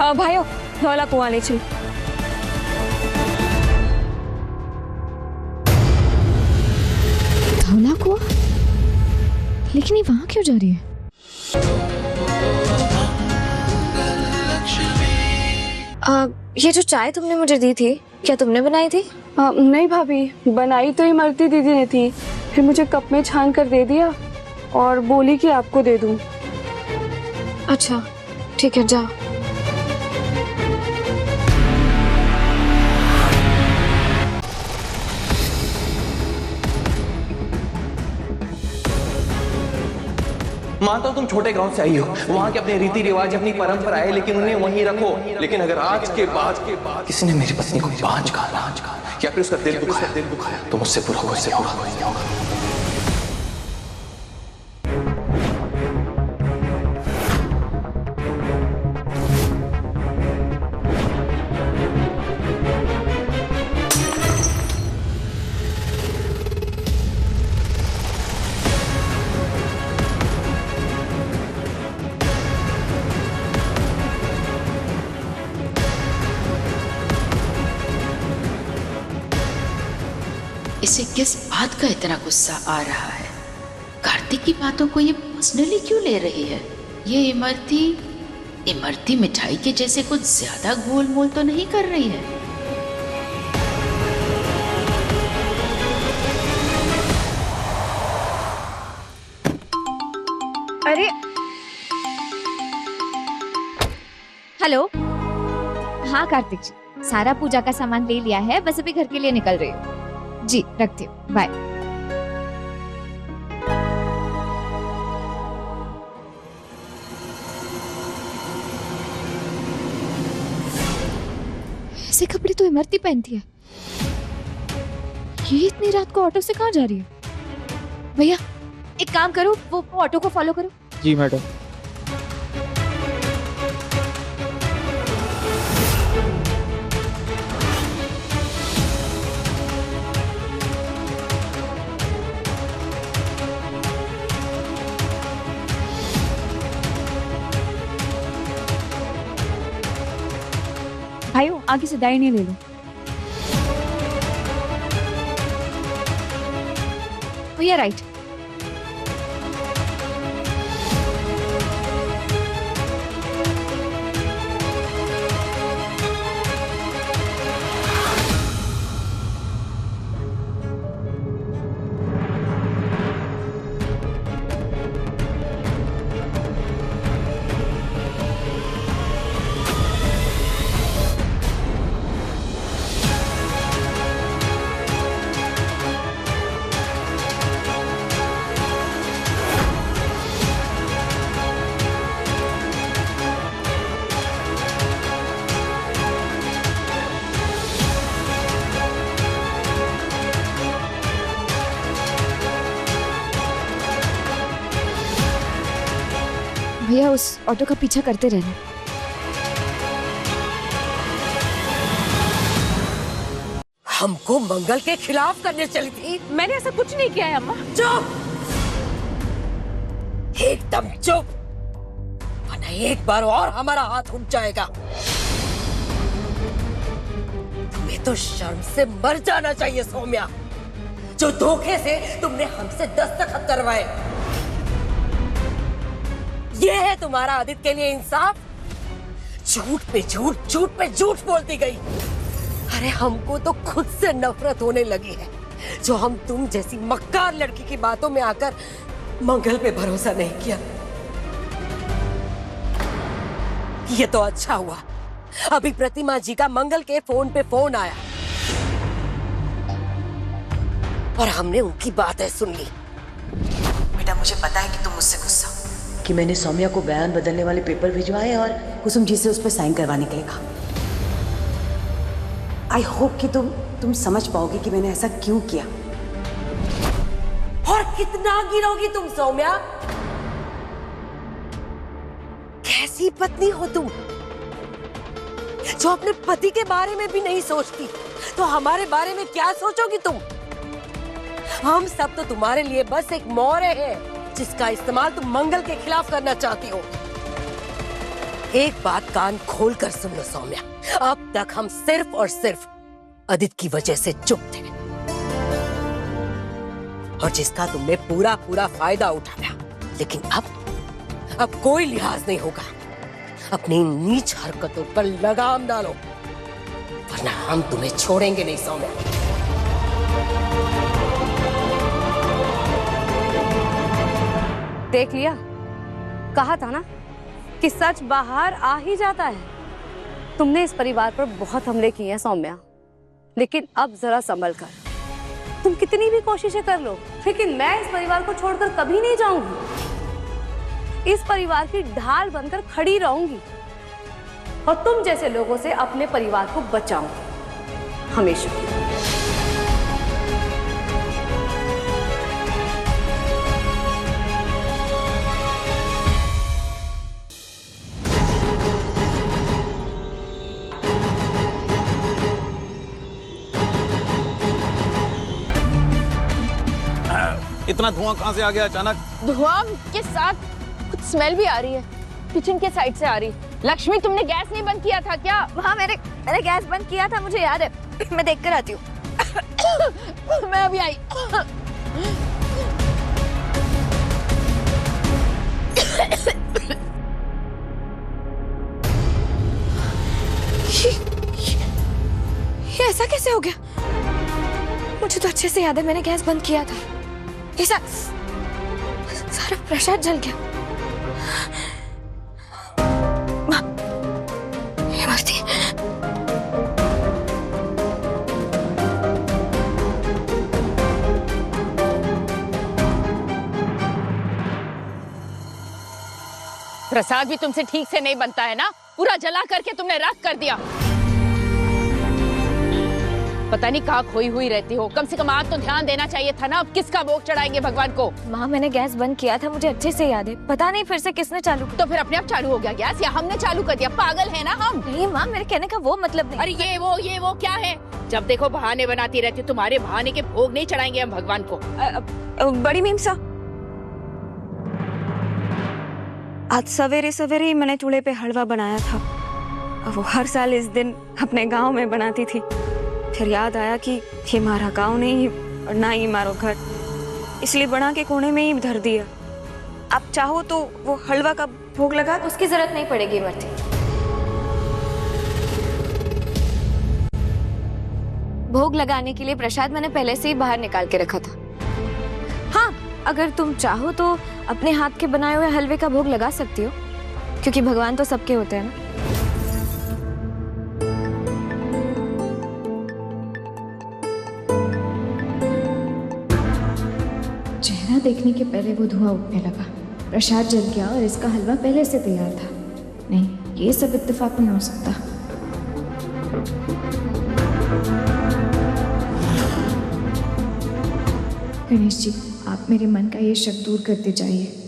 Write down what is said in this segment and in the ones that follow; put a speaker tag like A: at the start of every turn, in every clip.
A: भाइयों धौला कुआं ले चलो।
B: धौला कुआं? लेकिन ये वहां क्यों जा रही है?
A: ये जो चाय तुमने मुझे दी थी, क्या तुमने बनाई थी?
C: नहीं भाभी, बनाई तो इमरती दीदी ने थी, फिर मुझे कप में छान कर दे दिया और बोली कि आपको दे दूं।
A: अच्छा ठीक है, जाओ।
D: मानता हूँ तुम छोटे गांव से आई हो, वहाँ के अपने रीति रिवाज अपनी परंपरा है, लेकिन उन्हें वहीं रखो। लेकिन अगर आज के बाद किसी ने मेरी पत्नी को बांझ कहा या फिर उसका दिल दुखाया तो मुझसे पूरा होगा।
E: इसे किस बात का इतना गुस्सा आ रहा है? कार्तिक की बातों को ये पर्सनली क्यों ले रही है? ये इमरती मिठाई के जैसे कुछ ज्यादा गोलमोल तो नहीं कर रही है?
B: अरे हेलो, हाँ कार्तिक जी, सारा पूजा का सामान ले लिया है, बस अभी घर के लिए निकल रही हूँ। जी रखती हूँ, बाय। ऐसे कपड़े तो इमरती पहनती है, ये इतनी रात को ऑटो से कहाँ जा रही है? भैया एक काम करो, वो ऑटो को फॉलो करो।
F: जी मैडम।
A: भाइयों आगे से दाहिने ले लो।
B: भैया राइट। भैया उस ऑटो का पीछा करते रहना।
G: हमको मंगल के खिलाफ करने चली थी?
A: मैंने ऐसा कुछ नहीं किया है अम्मा।
G: चुप, एकदम चुप, वरना एक बार और हमारा हाथ उठ जाएगा। तुम्हें तो शर्म से मर जाना चाहिए सौम्या, जो धोखे से तुमने हमसे दस्तखत करवाए। ये है तुम्हारा आदित्य के लिए इंसाफ? झूठ पे झूठ, झूठ पे झूठ बोलती गई। अरे हमको तो खुद से नफरत होने लगी है, जो हम तुम जैसी मक्कार लड़की की बातों में आकर मंगल पे भरोसा नहीं किया। ये तो अच्छा हुआ, अभी प्रतिमा जी का मंगल के फोन पे फोन आया और हमने उनकी बातें सुन ली।
H: बेटा मुझे पता है कि तुम मुझसे गुस्सा हो कि मैंने सौम्या को बयान बदलने वाले पेपर भिजवाए और कुसुम जी से उस पर साइन करवाने के लिए कहा। आई होप कि तुम समझ पाओगे कि मैंने ऐसा क्यों किया।
G: और कितना गिरोगी तुम सौम्या? कैसी पत्नी हो तुम, जो अपने पति के बारे में भी नहीं सोचती, तो हमारे बारे में क्या सोचोगी तुम? हम सब तो तुम्हारे लिए बस एक मोहरे हैं, जिसका इस्तेमाल तुम मंगल के खिलाफ करना चाहती हो। एक बात कान खोल कर सुन लो सौम्या, अब तक हम सिर्फ और सिर्फ आदित्य की वजह से चुप थे और जिसका तुमने पूरा पूरा फायदा उठाया, लेकिन अब कोई लिहाज नहीं होगा। अपनी नीच हरकतों पर लगाम डालो वरना हम तुम्हें छोड़ेंगे नहीं सौम्या।
C: देख लिया, कहा था ना कि सच बाहर आ ही जाता है। तुमने इस परिवार पर बहुत हमले किए हैं सौम्या, लेकिन अब जरा संभल कर। तुम कितनी भी कोशिशें कर लो, लेकिन मैं इस परिवार को छोड़कर कभी नहीं जाऊंगी। इस परिवार की ढाल बनकर खड़ी रहूंगी और तुम जैसे लोगों से अपने परिवार को बचाऊंगी हमेशा।
F: इतना धुआं कहां से आ गया अचानक?
I: धुआं के साथ कुछ स्मेल भी आ रही है, किचन के साइड से आ रही। लक्ष्मी, तुमने गैस नहीं बंद किया था क्या?
B: हाँ, मैंने गैस बंद किया था, मुझे याद है। मैं देख कर आती हूँ।
I: मैं अभी आई।
A: ये ऐसा कैसे हो गया? मुझे तो अच्छे से याद है मैंने गैस बंद किया था। ये सारा प्रसाद जल गया। ये मरती
I: प्रसाद भी तुमसे ठीक से नहीं बनता है ना, पूरा जला करके तुमने राख कर दिया। पता नहीं कहाँ खोई हुई रहती हो, कम से कम आज तो ध्यान देना चाहिए था ना। अब किसका भोग चढ़ाएंगे भगवान को?
A: माँ, मैंने गैस बंद किया था, मुझे अच्छे से याद है। पता नहीं फिर से किसने चालू
I: तो फिर अपने आप चालू हो गया गैस, या हमने चालू कर दिया? पागल है ना हम?
A: नहीं माँ, मेरे कहने का वो मतलब नहीं।
I: अरे ये वो क्या है? जब देखो बहाने बनाती रहती हो। तुम्हारे बहाने के भोग नहीं चढ़ाएंगे हम भगवान को।
J: बड़ी मीमसा, आज सवेरे सवेरे ही मैंने चूल्हे पे हलवा बनाया था। वो हर साल इस दिन अपने गांव में बनाती थी। फिर याद आया कि ये हमारा गांव नहीं और ना ही हमारा घर, इसलिए बना के कोने में ही धर दिया। आप चाहो तो वो हलवा का भोग लगा।
A: उसकी जरूरत नहीं पड़ेगी मरती। भोग लगाने के लिए प्रसाद मैंने पहले से ही बाहर निकाल के रखा था। हाँ, अगर तुम चाहो तो अपने हाथ के बनाए हुए हलवे का भोग लगा सकती हो, क्योंकि भगवान तो सबके होते हैं ना।
B: चेहरा देखने के पहले वो धुआं उठने लगा, प्रसाद जल गया और इसका हलवा पहले से तैयार था। नहीं, ये सब इत्तेफाक नहीं हो सकता। गणेश जी, आप मेरे मन का ये शक दूर करते जाइए।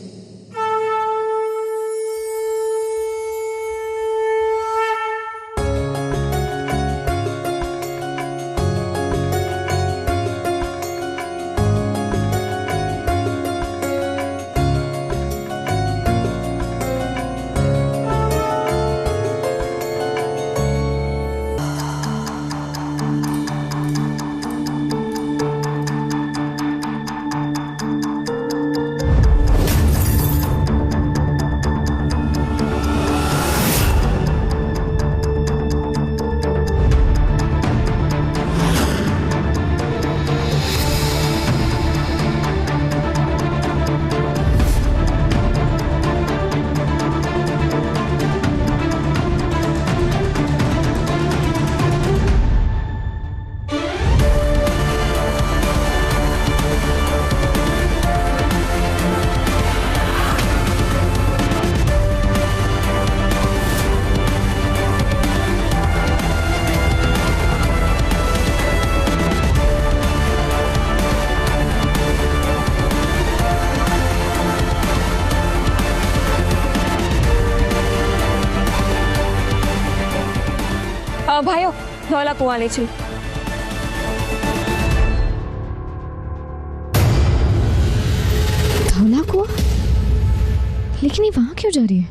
J: भाइयों, धौला कुआं ले चलो।
B: धौला कुआं? लेकिन ये वहां क्यों जा रही है?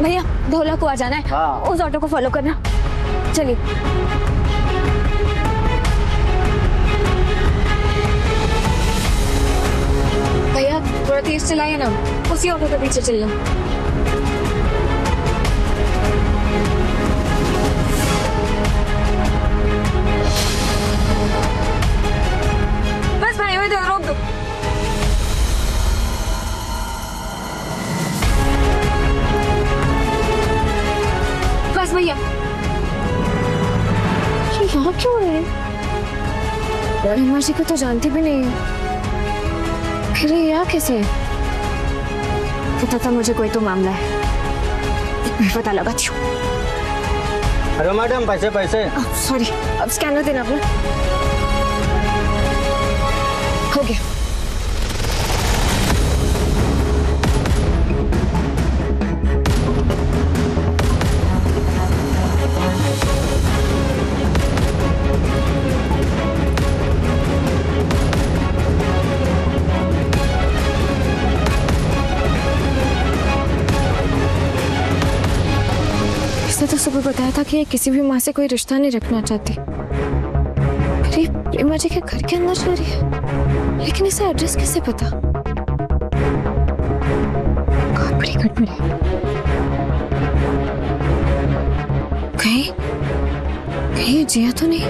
A: भैया ढोला को आ जाना है। उस ऑटो को फॉलो करना। चलिए। भैया थोड़ा तेज चलाइए ना, उसी ऑटो के पीछे चलना। बस भाई इधर रोक दो। बस भैया। ये यहाँ क्यों है? महिमा जी को तो जानती भी नहीं है, फिर ये यहाँ कैसे है? पता था मुझे कोई तो मामला है, मैं पता लगाती हूँ।
K: अरे मैडम पैसे पैसे।
A: सॉरी, अब स्कैनर देना अपना। हो गया। इसने तो सुबह बताया था कि ये किसी भी माँ से कोई रिश्ता नहीं रखना चाहती। फिर ये प्रेमा जी के घर के अंदर जा रही है, लेकिन इसे एड्रेस कैसे पता? बहुत बड़ी गड़बड़ है। कहीं ये जिया तो नहीं?